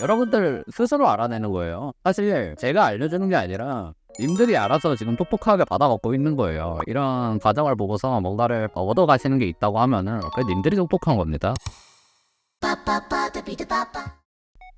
여러분들 스스로 알아내는 거예요. 사실 제가 알려주는 게 아니라 님들이 알아서 지금 똑똑하게 받아먹고 있는 거예요. 이런 과정을 보고서 뭔가를 얻어가시는 게 있다고 하면은 그 님들이 똑똑한 겁니다.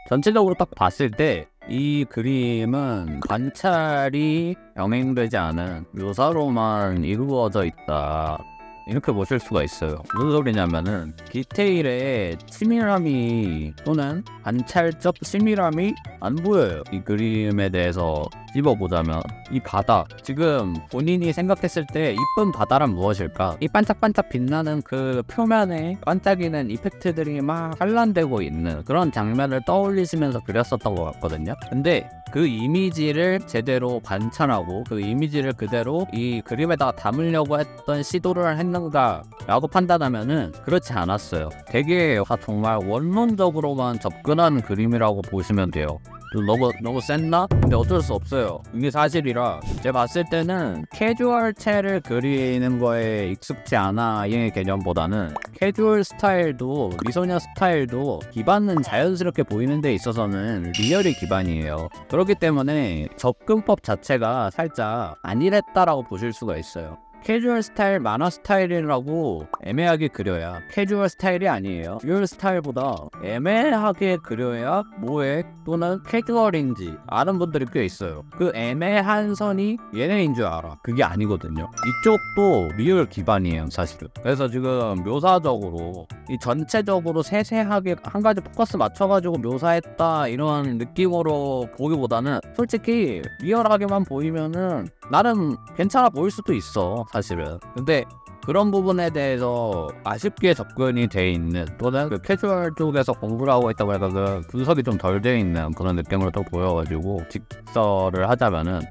전체적으로 딱 봤을 때 이 그림은 관찰이 병행되지 않은 묘사로만 이루어져 있다, 이렇게 보실 수가 있어요. 무슨 소리냐면은 디테일의 치밀함이 또는 관찰적 치밀함이 안 보여요. 이 그림에 대해서 집어보자면 이 바다, 지금 본인이 생각했을 때 이쁜 바다란 무엇일까? 이 반짝반짝 빛나는 그 표면에 반짝이는 이펙트들이 막 산란되고 있는 그런 장면을 떠올리시면서 그렸었던 것 같거든요. 근데 그 이미지를 제대로 관찰하고 그 이미지를 그대로 이 그림에다가 담으려고 했던 시도를 했는가 라고 판단하면은 그렇지 않았어요. 되게 정말 원론적으로만 접근한 그림이라고 보시면 돼요. 너무 셌나? 근데 어쩔 수 없어요. 이게 사실이라 제가 봤을 때는 캐주얼체를 그리는 거에 익숙지 않아의 개념보다는 캐주얼 스타일도 미소녀 스타일도 기반은 자연스럽게 보이는 데 있어서는 리얼이 기반이에요. 그렇기 때문에 접근법 자체가 살짝 안일했다라고 보실 수가 있어요. 캐주얼 스타일, 만화 스타일이라고 애매하게 그려야 캐주얼 스타일이 아니에요. 리얼 스타일보다 애매하게 그려야 모액 또는 캐주얼인지 아는 분들이 꽤 있어요. 그 애매한 선이 얘네인 줄 알아. 그게 아니거든요. 이쪽도 리얼 기반이에요, 사실은. 그래서 지금 묘사적으로 이 전체적으로 세세하게 한 가지 포커스 맞춰가지고 묘사했다 이런 느낌으로 보기보다는 솔직히 리얼하게만 보이면은 나름 괜찮아 보일 수도 있어, 사실은. 근데 그런 부분에 대해서 아쉽게 접근이 돼 있는 또는 그 캐주얼 쪽에서 공부를 하고 있다고 해서 그 분석이 좀 덜 돼 있는 그런 느낌으로 또 보여가지고 직설을 하자면은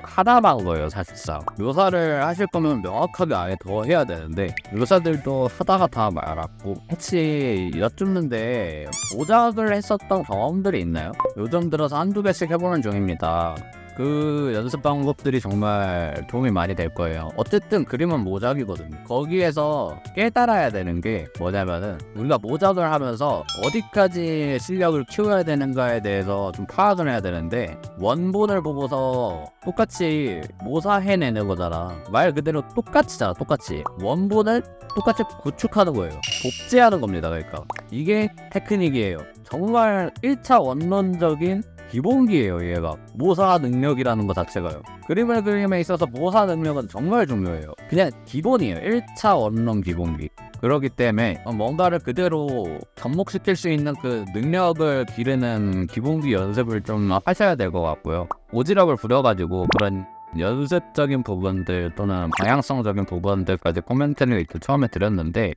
하다만 거예요, 사실상. 묘사를 하실 거면 명확하게 아예 더 해야 되는데 묘사들도 하다가 다 말았고. 혹시 여쭙는데 모작을 했었던 경험들이 있나요? 요즘 들어서 한두 개씩 해보는 중입니다. 그 연습 방법들이 정말 도움이 많이 될 거예요. 어쨌든 그림은 모작이거든요. 거기에서 깨달아야 되는 게 뭐냐면은 우리가 모작을 하면서 어디까지 실력을 키워야 되는가에 대해서 좀 파악을 해야 되는데 원본을 보고서 똑같이 모사해내는 거잖아. 말 그대로 똑같이잖아. 똑같이 원본을 똑같이 구축하는 거예요. 복제하는 겁니다. 그러니까 이게 테크닉이에요. 정말 1차 원론적인 기본기예요. 얘가 모사 능력이라는 것 자체가요. 그림을 그림에 있어서 모사 능력은 정말 중요해요. 그냥 기본이에요. 1차 원론 기본기. 그렇기 때문에 뭔가를 그대로 접목시킬 수 있는 그 능력을 기르는 기본기 연습을 좀 하셔야 될 것 같고요. 오지랖을 부려가지고 그런 연습적인 부분들 또는 방향성적인 부분들까지 코멘트를 처음에 드렸는데,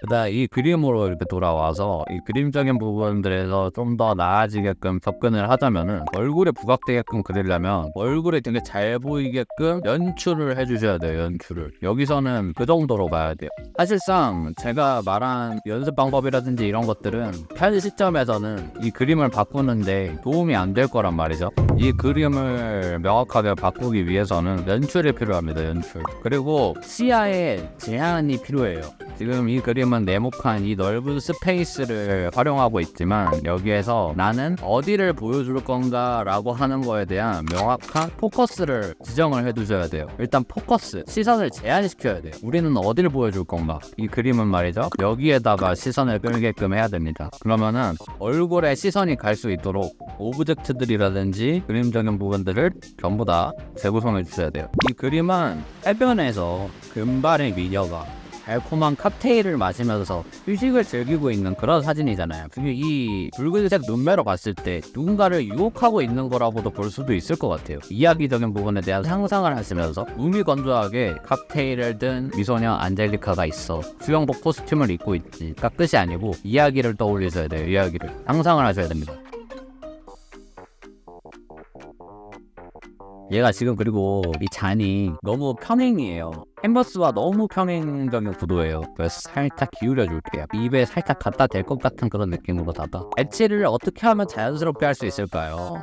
그다음 이 그림으로 이렇게 돌아와서 이 그림적인 부분들에서 좀 더 나아지게끔 접근을 하자면은 얼굴에 부각되게끔 그리려면 얼굴에 되게 잘 보이게끔 연출을 해주셔야 돼요. 연출을 여기서는 그 정도로 봐야 돼요. 사실상 제가 말한 연습 방법이라든지 이런 것들은 현 시점에서는 이 그림을 바꾸는데 도움이 안 될 거란 말이죠. 이 그림을 명확하게 바꾸기 위해서는 연출이 필요합니다. 연출. 그리고 시야에 제한이 필요해요. 지금 이 그림은 네모칸 이 넓은 스페이스를 활용하고 있지만 여기에서 나는 어디를 보여줄 건가 라고 하는 거에 대한 명확한 포커스를 지정을 해두셔야 돼요. 일단 포커스, 시선을 제한시켜야 돼요. 우리는 어디를 보여줄 건가. 이 그림은 말이죠, 여기에다가 시선을 끌게끔 해야 됩니다. 그러면은 얼굴에 시선이 갈 수 있도록 오브젝트들이라든지 그림적인 부분들을 전부 다 재구성해 주셔야 돼요. 이 그림은 해변에서 금발의 미녀가 달콤한 칵테일을 마시면서 휴식을 즐기고 있는 그런 사진이잖아요. 이 붉은색 눈매로 봤을 때 누군가를 유혹하고 있는 거라고도 볼 수도 있을 것 같아요. 이야기적인 부분에 대한 상상을 하시면서 무미건조하게 칵테일을 든 미소녀 안젤리카가 있어. 수영복 코스튬을 입고 있지. 딱 끝이 아니고 이야기를 떠올리셔야 돼요. 이야기를 상상을 하셔야 됩니다. 얘가 지금 그리고 이 잔이 너무 평행이에요. 캔버스와 너무 평행적인 구도예요. 그래서 살짝 기울여 줄게요. 입에 살짝 갖다 댈 것 같은 그런 느낌으로 닫아. 배치를 어떻게 하면 자연스럽게 할 수 있을까요?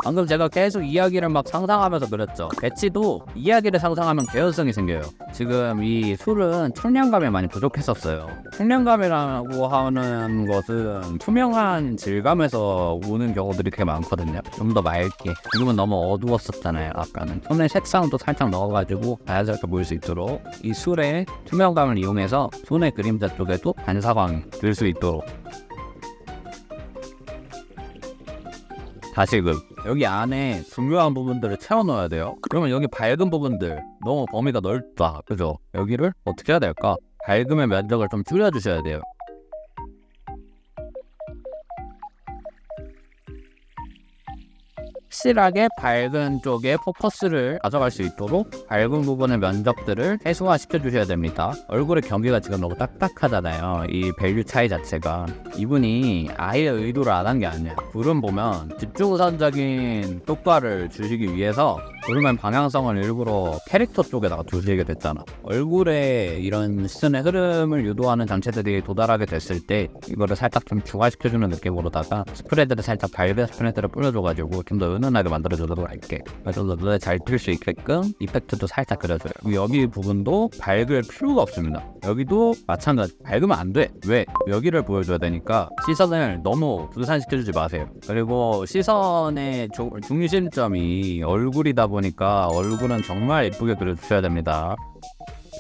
방금 제가 계속 이야기를 막 상상하면서 그렸죠. 배치도 이야기를 상상하면 개연성이 생겨요. 지금 이 술은 청량감이 많이 부족했었어요. 청량감이라고 하는 것은 투명한 질감에서 오는 경우들이 되게 많거든요. 좀 더 맑게. 지금은 너무 어두웠었잖아요. 아까는 손에 색상도 살짝 넣어가지고 자연스럽게 보일 수 있도록 이 술의 투명감을 이용해서 손의 그림자 쪽에도 반사광이 들 수 있도록. 다시금 여기 안에 중요한 부분들을 채워넣어야 돼요. 그러면 여기 밝은 부분들 너무 범위가 넓다, 그죠? 여기를 어떻게 해야 될까? 밝음의 면적을 좀 줄여주셔야 돼요. 확실하게 밝은 쪽에 포커스를 가져갈 수 있도록 밝은 부분의 면적들을 최소화시켜 주셔야 됩니다. 얼굴의 경계가 지금 너무 딱딱하잖아요. 이 밸류 차이 자체가. 이분이 아예 의도를 안 한 게 아니야. 구름 보면 집중선적인 효과를 주시기 위해서 구름의 방향성을 일부러 캐릭터 쪽에다가 두시게 됐잖아. 얼굴에 이런 시선의 흐름을 유도하는 전체들이 도달하게 됐을 때 이거를 살짝 좀 중화시켜주는 느낌으로다가 스프레드를 살짝 밝은 스프레드를 뿌려줘가지고 좀 더 은은하게 만들어주도록 할게. 그래서 눈에 잘 튈 수 있게끔 이펙트도 살짝 그려줘요. 여기 부분도 밝을 필요가 없습니다. 여기도 마찬가지. 밝으면 안 돼. 왜? 여기를 보여줘야 되니까 시선을 너무 분산시켜주지 마세요. 그리고 시선의 중심점이 얼굴이다 보니까 얼굴은 정말 예쁘게 그려주셔야 됩니다.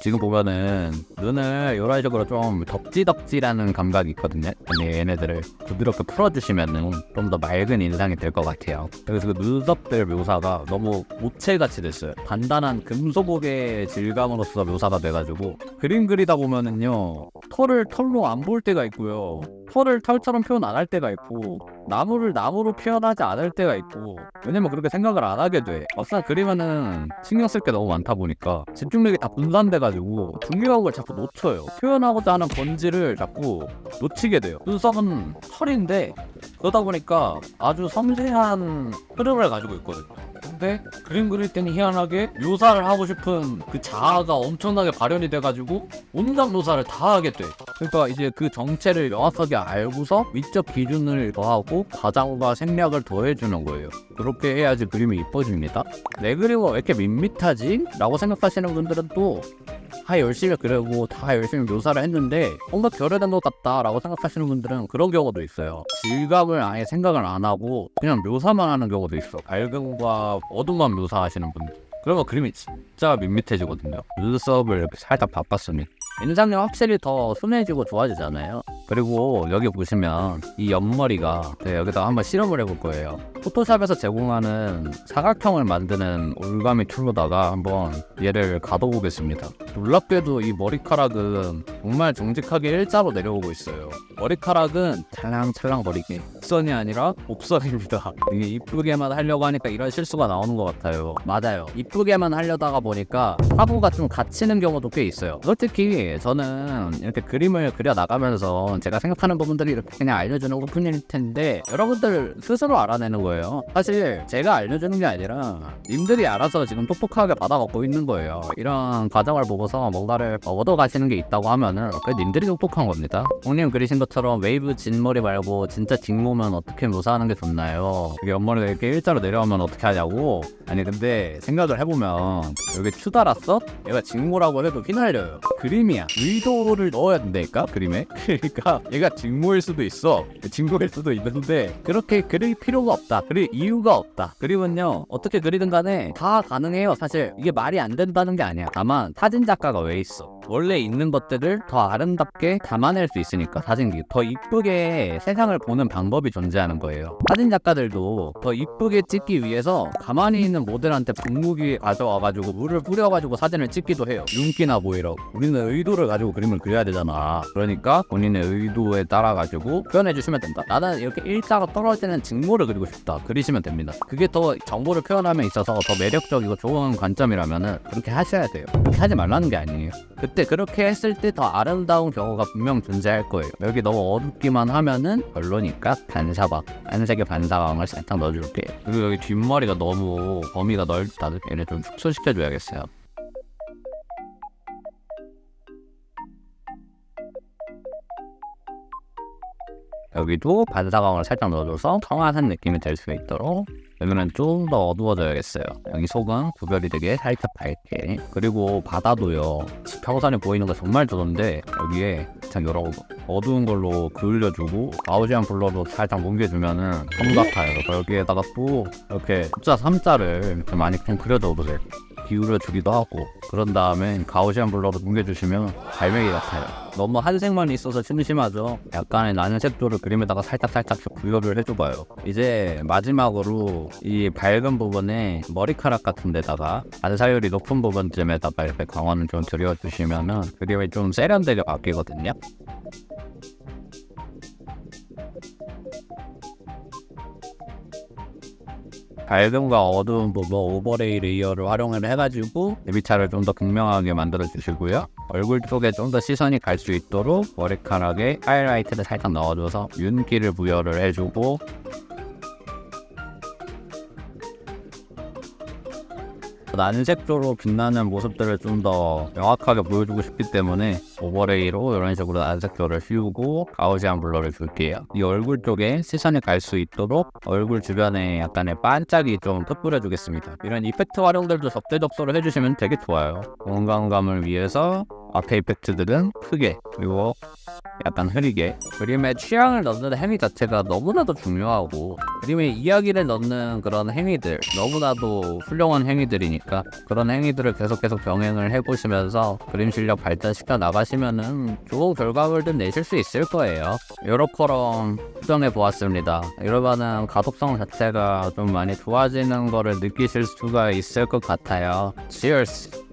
지금 보면은 눈을 이런 식으로 좀 덕지덕지라는 감각이 있거든요. 근데 얘네들을 부드럽게 풀어주시면은 좀 더 맑은 인상이 될 것 같아요. 그래서 그 눈썹들 묘사가 너무 모체같이 됐어요. 단단한 금소복의 질감으로서 묘사가 돼가지고 그림 그리다 보면은요, 털을 털로 안 볼 때가 있고요, 털을 털처럼 표현 안 할 때가 있고, 나무를 나무로 표현하지 않을 때가 있고. 왜냐면 그렇게 생각을 안 하게 돼. 막상 그리면은 신경 쓸 게 너무 많다 보니까 집중력이 다 분산돼가지고 중요한 걸 자꾸 놓쳐요. 표현하고자 하는 본질을 자꾸 놓치게 돼요. 눈썹은 털인데 그러다 보니까 아주 섬세한 흐름을 가지고 있거든요. 근데 그림 그릴 때는 희한하게 묘사를 하고 싶은 그 자아가 엄청나게 발현이 돼가지고 온갖 묘사를 다 하게 돼. 그러니까 이제 그 정체를 명확하게 알고서 미적 기준을 더하고 과장과 생략을 더해주는 거예요. 그렇게 해야지 그림이 이뻐집니다. 내 그림은 왜 이렇게 밋밋하지? 라고 생각하시는 분들은 또 다 열심히 그리고 다 열심히 묘사를 했는데 뭔가 결여된 것 같다 라고 생각하시는 분들은 그런 경우도 있어요. 질감을 아예 생각을 안 하고 그냥 묘사만 하는 경우도 있어. 밝음과 어둠만 묘사하시는 분들. 그러면 그림이 진짜 밋밋해지거든요. 눈썹을 이렇게 살짝 바꿨으니 인상이 확실히 더 순해지고 좋아지잖아요. 그리고 여기 보시면 이 옆머리가 여기다 한번 실험을 해볼 거예요. 포토샵에서 제공하는 사각형을 만드는 올가미 툴로다가 한번 얘를 가둬보겠습니다. 놀랍게도 이 머리카락은 정말 정직하게 일자로 내려오고 있어요. 머리카락은 찰랑찰랑 거리게 곡선이 아니라 곡선입니다. 이게 이쁘게만 하려고 하니까 이런 실수가 나오는 것 같아요. 맞아요. 이쁘게만 하려다가 보니까 화보가 좀 갇히는 경우도 꽤 있어요. 솔직히 저는 이렇게 그림을 그려 나가면서 제가 생각하는 부분들이 이렇게 그냥 알려주는 것뿐일 텐데 여러분들 스스로 알아내는 거예요. 사실 제가 알려주는 게 아니라 님들이 알아서 지금 똑똑하게 받아먹고 있는 거예요. 이런 과정을 보고서 뭔가를 얻어가시는 게 있다고 하면은 그 님들이 똑똑한 겁니다. 형님 그리신 것처럼 웨이브 진머리 말고 진짜 직모면 어떻게 묘사하는 게 좋나요? 이게 옆머리가 이렇게 일자로 내려오면 어떻게 하냐고? 아니 근데 생각을 해보면 여기 추달았어? 얘가 직모라고 해도 휘날려요. 그림이야. 의도를 넣어야 된다니까 그림에. 그러니까 얘가 직모일 수도 있어. 직모일 수도 있는데 그렇게 그릴 필요가 없다. 그릴 이유가 없다. 그림은요 어떻게 그리든 간에 다 가능해요. 사실 이게 말이 안 된다는 게 아니야. 다만 사진 작가가 왜 있어? 원래 있는 것들을 더 아름답게 담아낼 수 있으니까 사진기 더 이쁘게 세상을 보는 방법이 존재하는 거예요. 사진 작가들도 더 이쁘게 찍기 위해서 가만히 있는 모델한테 분무기 가져와가지고 물을 뿌려가지고 사진을 찍기도 해요. 윤기나 보이라고. 우리는 의도를 가지고 그림을 그려야 되잖아. 그러니까 본인의 의도에 따라가지고 표현해주시면 된다. 나는 이렇게 일자로 떨어지는 직모를 그리고 싶다. 그리시면 됩니다. 그게 더 정보를 표현함에 있어서 더 매력적이고 좋은 관점이라면은 그렇게 하셔야 돼요. 그렇게 하지 말라는 게 아니에요. 그때 그렇게 했을 때 더 아름다운 경우가 분명 존재할 거예요. 여기 너무 어둡기만 하면은 별로니까 반사광, 안색의 반사광을 살짝 넣어줄게요. 그리고 여기 뒷머리가 너무 범위가 넓다. 얘를 좀 축소시켜줘야겠어요. 여기도 반사광을 살짝 넣어줘서 청아한 느낌이 될 수 있도록. 여기는 좀 더 어두워져야겠어요. 여기 속은 구별이 되게 살짝 밝게. 그리고 바다도요, 평선에 보이는 거 정말 좋은데 여기에 참 여러 어두운 걸로 그을려주고 가우지안 블러로 살짝 뭉개주면은 섬 같아요. 여기에다가 또 이렇게 숫자 3자를 이렇게 많이 좀 그려줘도 돼요. 기울여주기도 하고. 그런 다음에 가우시안 블러로 뭉개주시면 갈매기 같아요. 너무 한색만 있어서 심심하죠. 약간의 나는 색조를 그림에다가 살짝 부여를 해줘봐요. 이제 마지막으로 이 밝은 부분에 머리카락 같은 데다가 반사율이 높은 부분쯤에다가 이렇게 광원을 좀 들여주시면은 그림이 좀 세련되게 바뀌거든요. 밝음과 어두운 부분 오버레이 레이어를 활용을 해가지고 데뷔차를 좀 더 극명하게 만들어 주시고요. 얼굴 쪽에 좀 더 시선이 갈 수 있도록 머리카락에 하이라이트를 살짝 넣어줘서 윤기를 부여를 해주고, 난색조로 빛나는 모습들을 좀 더 명확하게 보여주고 싶기 때문에 오버레이로 이런 식으로 난색조를 씌우고 가우시안 블러를 줄게요. 이 얼굴 쪽에 시선이 갈 수 있도록 얼굴 주변에 약간의 반짝이 좀 흩뿌려 주겠습니다. 이런 이펙트 활용들도 적재적소로 해주시면 되게 좋아요. 공간감을 위해서 앞에 이펙트들은 크게, 그리고 약간 흐리게. 그림에 취향을 넣는 행위 자체가 너무나도 중요하고, 그림에 이야기를 넣는 그런 행위들 너무나도 훌륭한 행위들이니까 그런 행위들을 계속 병행을 해보시면서 그림 실력 발전시켜 나가시면은 좋은 결과물들 내실 수 있을 거예요. 요렇게럼 수정해 보았습니다. 이러면은 가독성 자체가 좀 많이 좋아지는 거를 느끼실 수가 있을 것 같아요. Cheers!